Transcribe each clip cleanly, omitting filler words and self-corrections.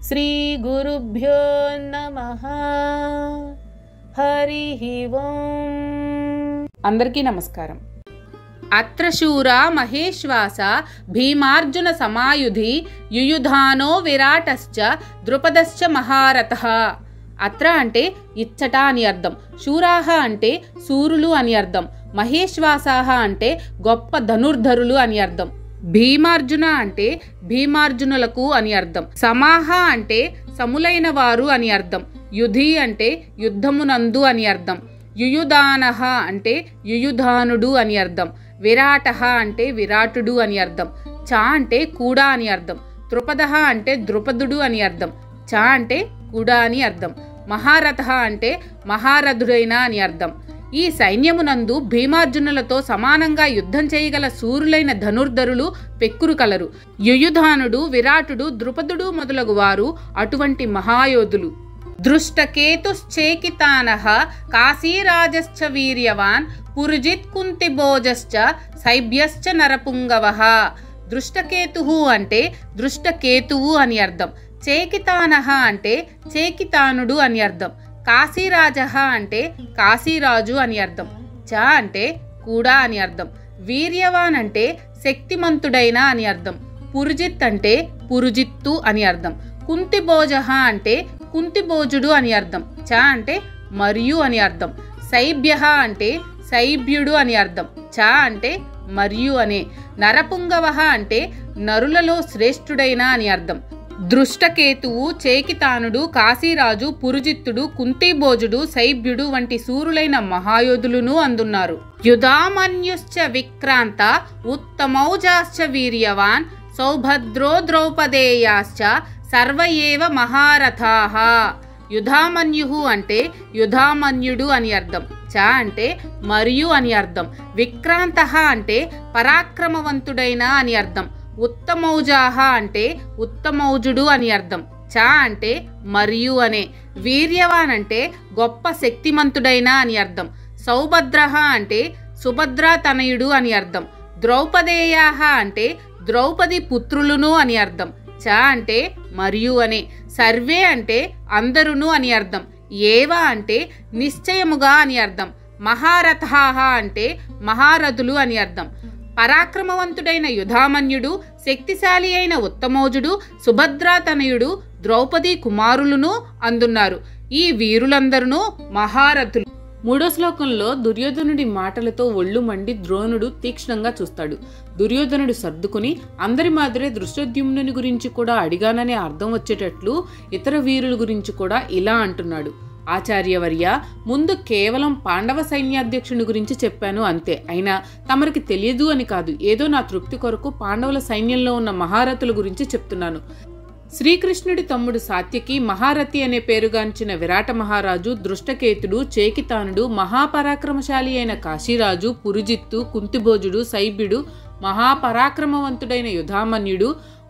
శ్రీ గురుభ్యో నమః. హరి ఓం. అందరికీ నమస్కారం. అత్ర శూరా మహేశ్వాస భీమార్జున సమాయుధి యుయుధానో విరాటశ్చ ద్రుపదశ్చ మహారథః. అత్ర అంటే ఇచ్చట అని అర్థం, శూరాహ అంటే శూరులు అని అర్థం, మహేశ్వాసాహ అంటే గొప్ప ధనుర్ధరులు అని అర్థం, భీమార్జున అంటే భీమార్జునులకు అని అర్థం, సమాహ అంటే సములైన వారు అని అర్థం, యుధి అంటే యుద్ధమునందు అని అర్థం, యుయుధానః అంటే యుయుధానుడు అని అర్థం, విరాటః అంటే విరాటుడు అని అర్థం, చ అంటే కూడా అని అర్థం, ద్రుపదః అంటే ద్రుపదుడు అని అర్థం, చ అంటే కూడా అని అర్థం, మహారథః అంటే మహారథుడైన అని అర్థం. ఈ సైన్యమునందు భీమార్జునులతో సమానంగా యుద్ధం చేయగల శూరులైన ధనుర్ధరులు పెక్కురు కలరు. యుయుధానుడు, విరాటుడు, ద్రుపదుడు మొదలగు వారు అటువంటి మహాయోధులు. దృష్టకేతుశ్చేకితానః కాశీరాజశ్చ వీర్యవాన్ పురుజిత్ కుంతిభోజశ్చ సైభ్యశ్చ నరపుంగవః. దృష్టకేతువు అంటే దృష్టకేతువు అని అర్థం, చేకితానః అంటే చేకితానుడు అని అర్థం, కాశీరాజః అంటే కాశీరాజు అని అర్థం, చ అంటే కూడా అని అర్థం, వీర్యవాన్ అంటే శక్తిమంతుడైన అని అర్థం, పురుజిత్ అంటే పురుజిత్తు అని అర్థం, కుంతిభోజః అంటే కుంతిభోజుడు అని అర్థం, చ అంటే మరియు అని అర్థం, సైభ్యః అంటే సైభ్యుడు అని అర్థం, చ అంటే మరియు అనే, నరపుంగవః అంటే నరులలో శ్రేష్ఠుడైన అని అర్థం. దృష్టకేతువు, చేకితానుడు, కాశీరాజు, పురుజిత్తుడు, కుంతిభోజుడు, సైభ్యుడు వంటి శూరులైన మహాయోధులును అందున్నారు. యుధామన్యుశ్చ విక్రాంత ఉత్తమౌజాశ్చ వీర్యవాన్ సౌభద్రో ద్రౌపదేయాశ్చ సర్వ ఏవ మహారథాః. యుధామన్యు అంటే యుధామన్యుడు అని అర్థం, చ అంటే మరియు అని అర్థం, విక్రాంతః అంటే పరాక్రమవంతుడైన అని అర్థం, ఉత్తమౌజాహ అంటే ఉత్తమౌజుడు అని అర్థం, చ అంటే మరియు అనే, వీర్యవాన్ అంటే గొప్ప శక్తిమంతుడైన అని అర్థం, సౌభద్రః అంటే సుభద్రా తనయుడు అని అర్థం, ద్రౌపదేయాహ అంటే ద్రౌపది పుత్రులును అని అర్థం, చ అంటే మరియు అనే, సర్వే అంటే అందరును అని అర్థం, ఏవ అంటే నిశ్చయముగా అని అర్థం, మహారథాః అంటే మహారథులు అని అర్థం. పరాక్రమవంతుడైన యుధామన్యుడు, శక్తిశాలి అయిన ఉత్తమౌజుడు, సుభద్రాతనయుడు, ద్రౌపది కుమారులను అందున్నారు. ఈ వీరులందరూ మహారథులు. 3వ శ్లోకంలో దుర్యోధనుడి మాటలతో ఒళ్ళు మండి ద్రోణుడు తీక్ష్ణంగా చూస్తాడు. దుర్యోధనుడు సర్దుకుని అందరి మాదిరే దృష్టద్యుమ్నుని గురించి కూడా అడిగాననే అర్థం వచ్చేటట్లు ఇతర వీరుల గురించి కూడా ఇలా అంటున్నాడు. ఆచార్యవర్య, ముందు కేవలం పాండవ సైన్యాధ్యక్షుని గురించి చెప్పాను అంతే. అయినా తమరికి తెలియదు అని కాదు, ఏదో నా తృప్తి కొరకు పాండవుల సైన్యంలో ఉన్న మహారథుల గురించి చెప్తున్నాను. శ్రీకృష్ణుడి తమ్ముడు సాత్యకి, మహారథి అనే పేరుగాంచిన విరాట మహారాజు, దృష్టకేతుడు, చేకితానుడు, మహాపరాక్రమశాలి అయిన కాశీరాజు, పురుజిత్తు, కుంతిభోజుడు, సైభ్యుడు, మహాపరాక్రమవంతుడైన యుధామన్యుడు,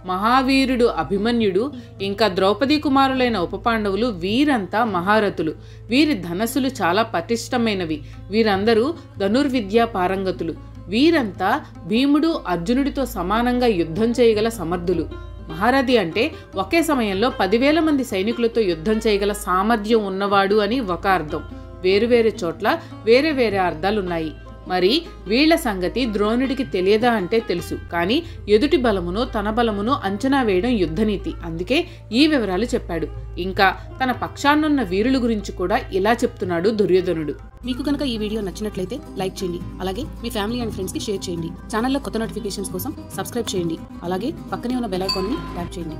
మహావీరుడు అభిమన్యుడు, ఇంకా ద్రౌపదీ కుమారులైన ఉపపాండవులు వీరంతా మహారథులు. వీరి ధనస్సులు చాలా పటిష్టమైనవి. వీరందరూ ధనుర్విద్యా పారంగతులు. వీరంతా భీముడు, అర్జునుడితో సమానంగా యుద్ధం చేయగల సమర్థులు. మహారథి అంటే ఒకే సమయంలో 10,000 మంది సైనికులతో యుద్ధం చేయగల సామర్థ్యం ఉన్నవాడు అని ఒక అర్థం. వేరువేరు చోట్ల వేరే వేరే అర్థాలున్నాయి. మరి వీళ్ల సంగతి ద్రోణుడికి తెలియదా అంటే తెలుసు. కానీ ఎదుటి బలమును తన బలమును అంచనా వేయడం యుద్ధనీతి. అందుకే ఈ వివరాలు చెప్పాడు. ఇంకా తన పక్షాన్నున్న వీరుల గురించి కూడా ఇలా చెప్తున్నాడు దుర్యోధనుడు. మీకు కనుక ఈ వీడియో నచ్చినట్లయితే లైక్ చేయండి. అలాగే మీ ఫ్యామిలీ అండ్ ఫ్రెండ్స్కి షేర్ చేయండి. ఛానల్లో కొత్త నోటిఫికేషన్స్ కోసం సబ్స్క్రైబ్ చేయండి. అలాగే పక్కనే ఉన్న బెల్ ఐకాన్ని ట్యాప్ చేయండి.